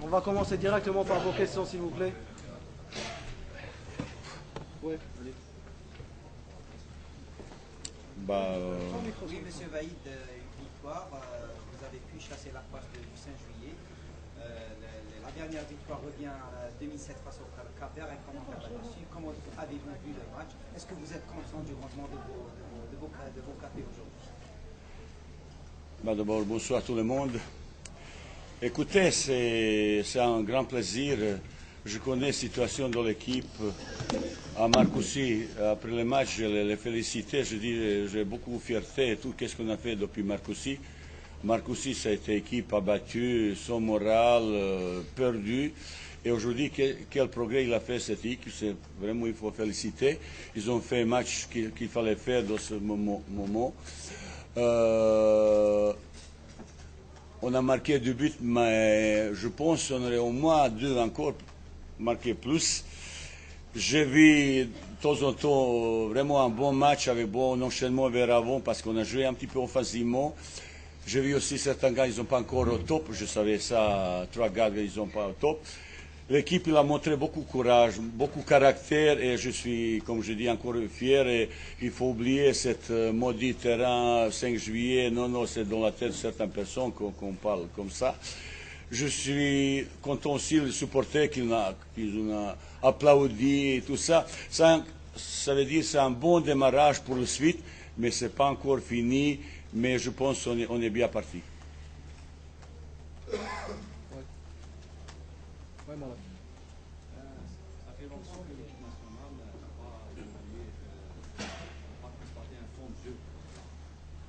On va commencer directement par vos questions, s'il vous plaît. Oui, allez. Oui, monsieur Vaïd, une victoire. Vous avez pu chasser la poisse du 5 juillet. La dernière victoire revient à 2007 face au Cap-Vert, un commentaire là-dessus. Comment avez-vous vu le match? Est-ce que vous êtes content du rendement de vos cafés aujourd'hui? D'abord, bonsoir tout le monde. Écoutez, c'est un grand plaisir. Je connais la situation de l'équipe. À Marcoussis, après le match, je les félicite. Je dis, j'ai beaucoup de fierté et tout ce qu'on a fait depuis Marcoussis. Marcoussis, ça a été une équipe abattue, sans morale, perdue. Et aujourd'hui, quel progrès il a fait cette équipe, c'est vraiment, il faut féliciter. Ils ont fait un match qu'il fallait faire dans ce moment. On a marqué 2 buts, mais je pense qu'on aurait au moins 2 encore marqué plus. J'ai vu de temps en temps vraiment un bon match avec bon enchaînement vers avant parce qu'on a joué un petit peu offensivement. J'ai vu aussi certains gars, ils sont pas encore au top. Je savais ça, 3 gars, ils sont pas au top. L'équipe, il a montré beaucoup de courage, beaucoup de caractère et je suis, comme je dis, encore fier. Et il faut oublier cette maudit terrain 5 juillet. Non, c'est dans la tête de certaines personnes qu'on parle comme ça. Je suis content aussi de supporter qu'ils ont applaudi et tout ça. Ça veut dire que c'est un bon démarrage pour la suite, mais ce n'est pas encore fini. Mais je pense qu'on est bien parti. Ça fait longtemps que l'équipe nationale n'a pas évolué, n'a pas constaté un fond de jeu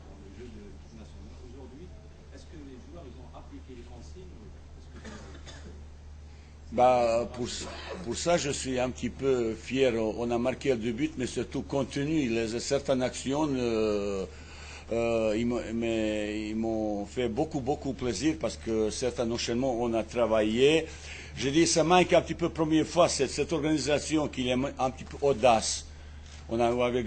dans le jeu de l'équipe nationale. Aujourd'hui, est-ce que les joueurs ils ont appliqué les consignes? Pour ça, je suis un petit peu fier. On a marqué 2 buts, mais surtout compte tenu certaines actions. Ils m'ont fait beaucoup plaisir parce que certains enchaînements, on a travaillé. Je dis, ça manque un petit peu première fois, cette organisation qui est un petit peu audace. On a avec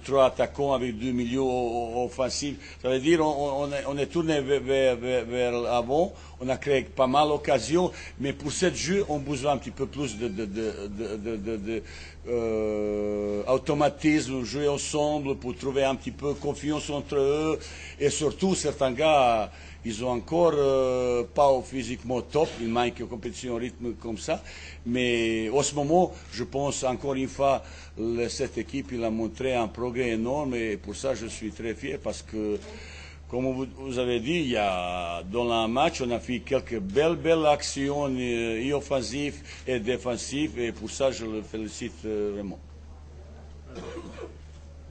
3 attaquants, avec 2 milieux offensifs. Ça veut dire on est tourné vers l'avant, on a créé pas mal d'occasions, mais pour ce jeu, on a besoin un petit peu plus d'automatisme, jouer ensemble pour trouver un petit peu confiance entre eux. Et surtout, certains gars, ils ont encore pas physiquement top, il manque une compétition au rythme comme ça. Mais en ce moment, je pense encore une fois, cette équipe il a montré un progrès énorme et pour ça je suis très fier parce que, comme vous avez dit, dans le match, on a fait quelques belles actions offensives et défensives et pour ça je le félicite vraiment.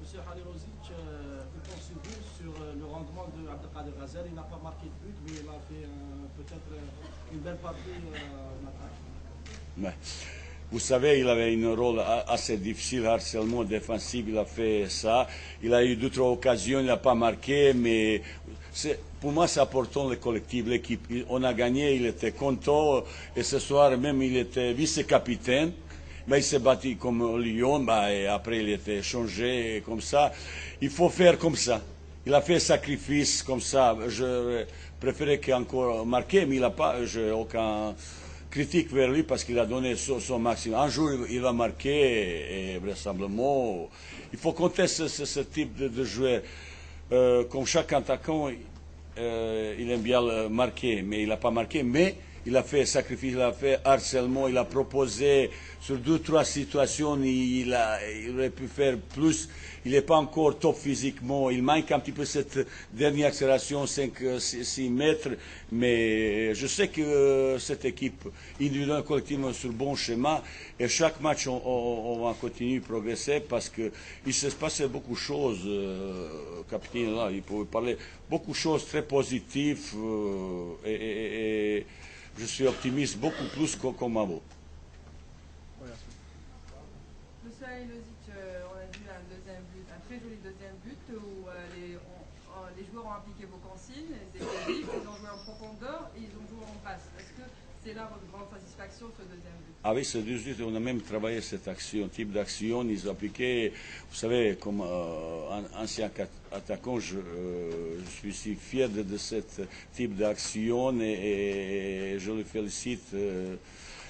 Monsieur Halilovic, que pensez-vous sur le rendement de Abdelkader Ghazel? Il n'a pas marqué de but, mais il a fait peut-être une belle partie en attaque. Ouais. Vous savez, il avait un rôle assez difficile, harcèlement défensif, il a fait ça. Il a eu 2-3 occasions, il n'a pas marqué, mais pour moi, c'est important le collectif, l'équipe. On a gagné, il était content, et ce soir même, il était vice-capitaine. Mais il s'est battu comme Lyon, et après il était changé comme ça. Il faut faire comme ça. Il a fait sacrifice comme ça. Je préférais qu'encore marquer, mais il n'a pas, j'ai aucun critique vers lui parce qu'il a donné son maximum. Un jour, il va marquer et vraisemblablement, il faut compter ce type de joueur. Comme chaque attaquant, il aime bien le marquer, mais il n'a pas marqué. Mais il a fait sacrifice, il a fait harcèlement, il a proposé sur 2-3 situations, il aurait pu faire plus. Il n'est pas encore top physiquement, il manque un petit peu cette dernière accélération, 5-6 mètres, mais je sais que cette équipe, individuellement, collectivement, sur le bon schéma, et chaque match, on va continuer de progresser parce qu'il s'est passé beaucoup de choses, capitaine, là, il pouvait parler, beaucoup de choses très positives, et je suis optimiste beaucoup plus comme avant. Monsieur Halilovic, on a vu un très joli deuxième but où les joueurs ont appliqué vos consignes, ils étaient libres, ils ont joué en profondeur et ils ont joué en passe. Est-ce que c'est là votre grande satisfaction, ce deuxième but. Ah oui, c'est juste, on a même travaillé cette action, type d'action, ils appliquaient, vous savez, comme ancien attaquant, je suis si fier de ce type d'action et je le félicite.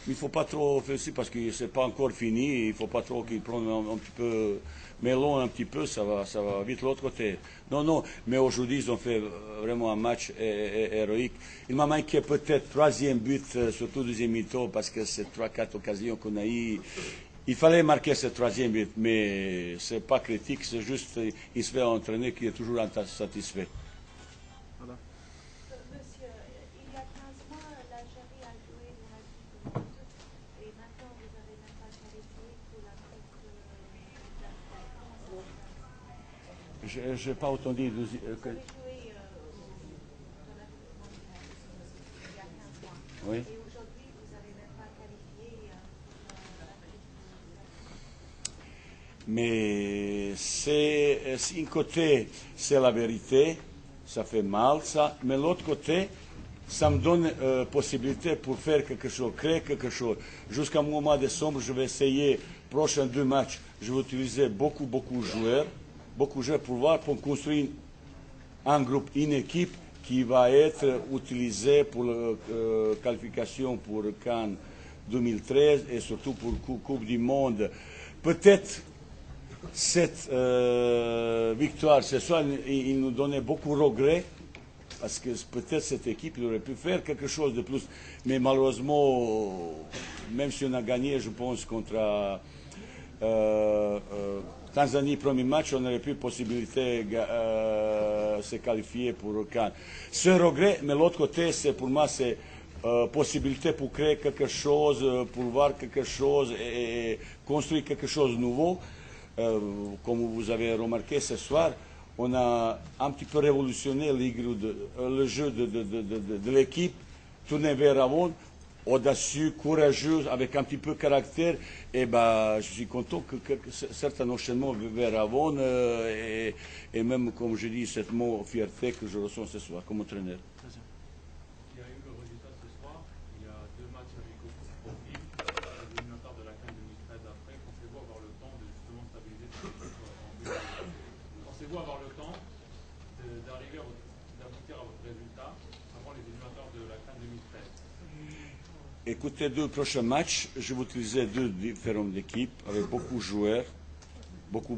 Il ne faut pas trop féliciter parce que ce n'est pas encore fini, il ne faut pas trop qu'il prenne un petit peu, melon un petit peu, ça va vite de l'autre côté. Non, mais aujourd'hui ils ont fait vraiment un match héroïque. Il m'a manqué peut-être troisième but, surtout deuxième mi-temps, parce que c'est 3-4 occasions qu'on a eues. Il fallait marquer ce troisième but, mais ce n'est pas critique, c'est juste il se fait entraîner qui est toujours satisfait. Voilà. Monsieur, il y a 15 mois, l'Algérie a joué dans la Coupe du Monde et maintenant vous n'avez même pas qualifié pour la Coupe d'Afrique. Je n'ai pas entendu. Vous avez joué dans la Coupe mondiale il y a 15 mois. Oui. Et aujourd'hui, vous n'avez même pas qualifié pour l'Afrique. Mais c'est un côté, c'est la vérité, ça fait mal ça, mais l'autre côté, ça me donne possibilité pour faire quelque chose, créer quelque chose. Jusqu'à mon mois de décembre, je vais essayer, prochains 2 matchs, je vais utiliser beaucoup de joueurs pour voir, pour construire un groupe, une équipe qui va être utilisée pour la qualification pour Cannes 2013 et surtout pour Coupe du Monde. Peut-être cette victoire ce soir, il nous donnait beaucoup de regrets, parce que peut-être cette équipe il aurait pu faire quelque chose de plus. Mais malheureusement, même si on a gagné, je pense, contre Tanzanie, premier match, on n'aurait plus possibilité de se qualifier pour Cannes. Ce regret, mais l'autre côté, c'est pour moi, c'est possibilité pour créer quelque chose, pour voir quelque chose et construire quelque chose de nouveau. Comme vous avez remarqué ce soir, on a un petit peu révolutionné le jeu de l'équipe, tourné vers l'avant, audacieux, courageux, avec un petit peu de caractère. Et je suis content que certains enchaînements vers l'avant et même, comme je dis, cette mot fierté que je ressens ce soir comme entraîneur. Il y a eu le résultat ce soir. Il y a 2 matchs avec beaucoup de profils. Les éliminatoires de la CAN 2013 après. Pensez-vous avoir le temps de justement stabiliser cette équipe? Pensez-vous avoir le temps d'aboutir à votre résultat avant les éliminatoires de la CAN 2013? Écoutez, 2 prochains matchs, je vais utiliser 2 différentes équipes avec beaucoup de joueurs, beaucoup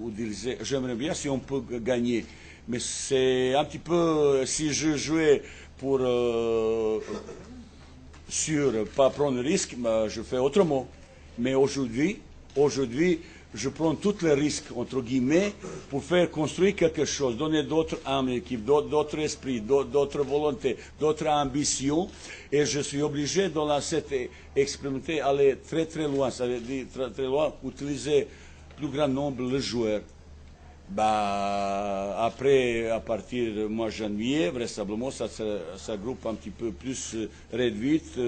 utilisés. J'aimerais bien si on peut gagner, mais c'est un petit peu, si je jouais pour sûr pas prendre de risque, je fais autrement. Mais aujourd'hui, je prends tous les risques, entre guillemets, pour faire construire quelque chose, donner d'autres âmes à l'équipe, d'autres esprits, d'autres volontés, d'autres ambitions. Et je suis obligé, dans cette expérimenter, aller très loin, ça veut dire très loin, utiliser plus grand nombre de joueurs. Après, à partir du mois de janvier, vraisemblablement, ça groupe un petit peu plus réduite.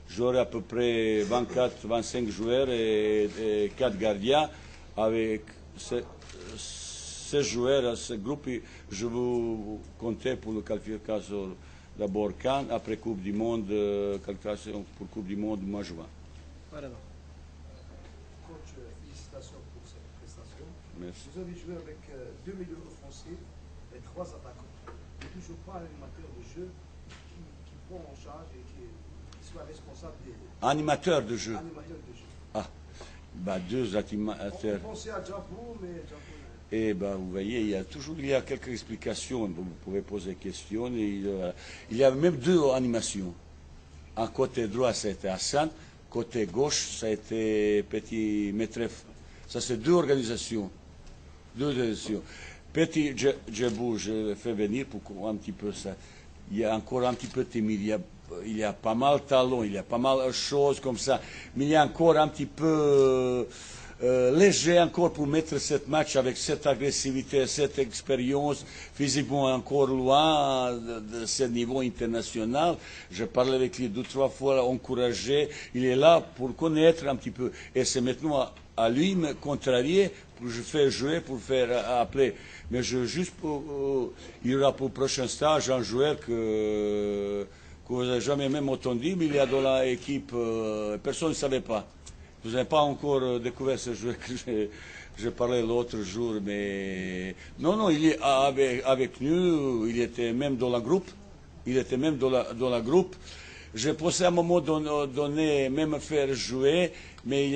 J'aurai à peu près 24-25 joueurs et 4 gardiens. Avec ces joueurs, ce groupe, je vous compter pour la qualification d'abord Cannes, après Coupe du Monde, qualification pour Coupe du Monde mois-juin. Voilà. Coach, félicitations pour cette prestation. Merci. Vous avez joué avec 2 milieux offensifs et 3 attaquants. Il n'y a toujours pas un animateur de jeu qui prend en charge et qui soit responsable des Animateur de jeu. animateurs de jeu. 2 animateurs. On pensait à Djabou, mais Djabou... Et vous voyez, il y a quelques explications. Vous pouvez poser des questions. Il y a même 2 animations. Un côté droit, ça a été Hassan. Côté gauche, ça a été Petit Metref. Ça, c'est 2 organisations. Petit Djabou, je le fais venir pour un petit peu ça. Il y a encore un petit peu timide. Il y a pas mal de talents, il y a pas mal de choses comme ça. Mais il y a encore un petit peu léger encore pour mettre ce match avec cette agressivité, cette expérience, physiquement encore loin de ce niveau international. Je parlais avec lui 2-3 fois, encouragé. Il est là pour connaître un petit peu. Et c'est maintenant à lui me contrarier pour je faire jouer, pour faire appeler. Mais il y aura pour le prochain stage un joueur que vous n'avez jamais même entendu, mais il y a dans l'équipe, personne ne savait pas. Vous n'avez pas encore découvert ce joueur que j'ai parlé l'autre jour, mais non, il est avec nous, il était même dans la groupe. Il était même dans la groupe. J'ai pensé à un moment donné même faire jouer, mais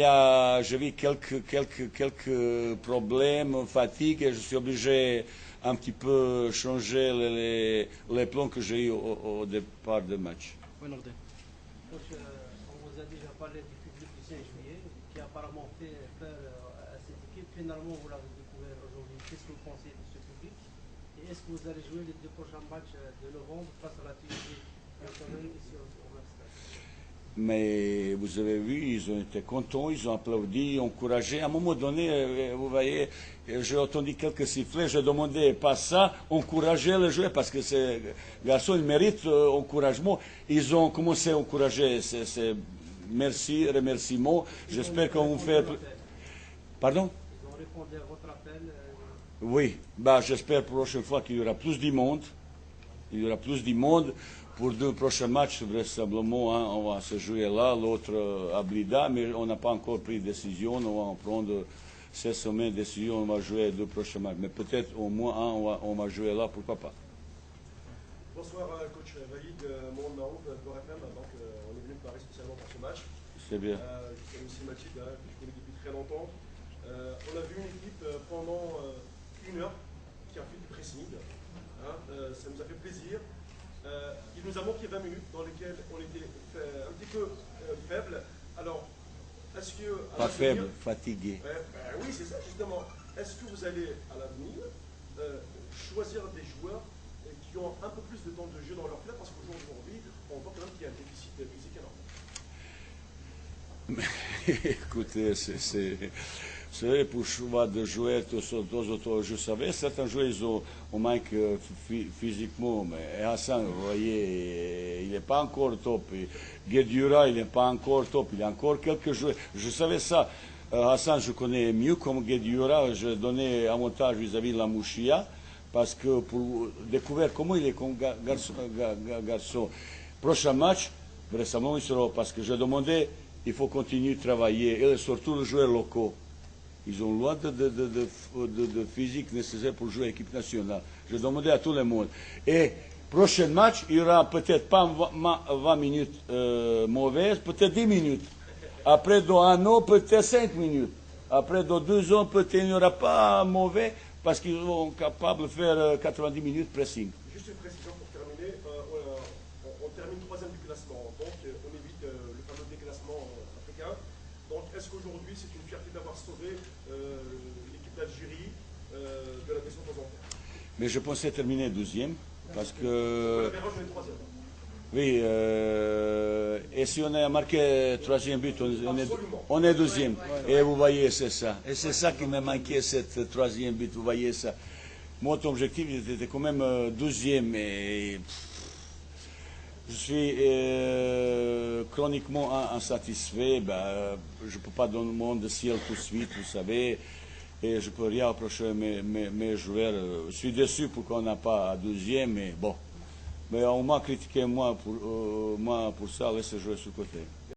j'ai vu quelques problèmes, fatigue, et je suis obligé un petit peu changer les plans que j'ai eu au départ du match. Oui, Nordin. Donc, on vous a déjà parlé du public du 5 juillet, qui a apparemment fait peur à cette équipe. Finalement, vous l'avez découvert aujourd'hui. Qu'est-ce que vous pensez de ce public? Et est-ce que vous allez jouer les 2 prochains matchs de novembre face à la Tunisie ici au même stade? Mais vous avez vu, ils ont été contents, ils ont applaudi, encouragé. À un moment donné, vous voyez, j'ai entendu quelques sifflets, j'ai demandé pas ça, encourager les joueurs, parce que ces garçons, ils méritent encouragement. Ils ont commencé à encourager, merci, remerciements. J'espère qu'on vous fait... Pardon? Ils ont répondu à votre appel. Oui, j'espère pour la prochaine fois qu'il y aura plus de monde. Il y aura plus de monde. Pour 2 prochains matchs, vraisemblablement, on va se jouer là, l'autre à Blida, mais on n'a pas encore pris de décision. On va prendre cette semaine décision, on va jouer 2 prochains matchs. Mais peut-être au moins on va jouer là, pourquoi pas. Bonsoir, coach Valide, mon nom Naouf, pour FM. Donc, on est venu de Paris spécialement pour ce match. C'est bien. Je connais aussi Mathilde, que je connais depuis très longtemps. On a vu une équipe pendant 1 heure qui a fait du pressing. Ça nous a fait plaisir. Il nous a manqué 20 minutes dans lesquelles on était un petit peu faible. Alors, est-ce que... Pas faible, fatigué. Oui, c'est ça justement. Est-ce que vous allez à l'avenir choisir des joueurs qui ont un peu plus de temps de jeu dans leur club? Parce qu'aujourd'hui, on voit quand même qu'il y a un déficit physique énorme. Écoutez, c'est pour choix de joueurs, je savais, certains joueurs, ils ont manque physiquement, mais Hassan, vous voyez, il n'est pas encore top. Guedjura, il n'est pas encore top. Il y a encore quelques joueurs. Je savais ça. Hassan, je connais mieux comme Guedjura. Je donnais avantage vis-à-vis de la Mouchia, parce que pour découvrir comment il est comme garçon. Prochain match, vraisemblablement, il sera, parce que je demandais, il faut continuer de travailler, et surtout les joueurs locaux. Ils ont loin de physique nécessaire pour jouer à l'équipe nationale. Je demandais à tout le monde. Et prochain match, il y aura peut-être pas 20 minutes mauvaises, peut-être 10 minutes. Après, dans 1 an, peut-être 5 minutes. Après, dans 2 ans, peut-être il n'y aura pas mauvais, parce qu'ils sont capables de faire 90 minutes pressing. Juste une précision pour terminer. On termine 3e du classement, donc on évite le fameux déclassement africain. Donc, est-ce qu'aujourd'hui, c'est une fierté d'avoir sauvé l'équipe d'Algérie de la descente aux enfers? Mais je pensais terminer 12e, parce que... Oui, et si on a marqué 3e but, on est 12e. Et vous voyez, c'est ça. Et c'est ça qui m'a manqué, cette 3e but, vous voyez ça. Mon objectif était quand même 12e. Et je suis chroniquement insatisfait. Je ne peux pas donner le monde de ciel tout de suite, vous savez. Et je ne peux rien approcher mes joueurs. Je suis déçu pour qu'on n'a pas à 12e, mais bon. Mais on m'a critiqué moi pour ça, laissez jouer sur le côté.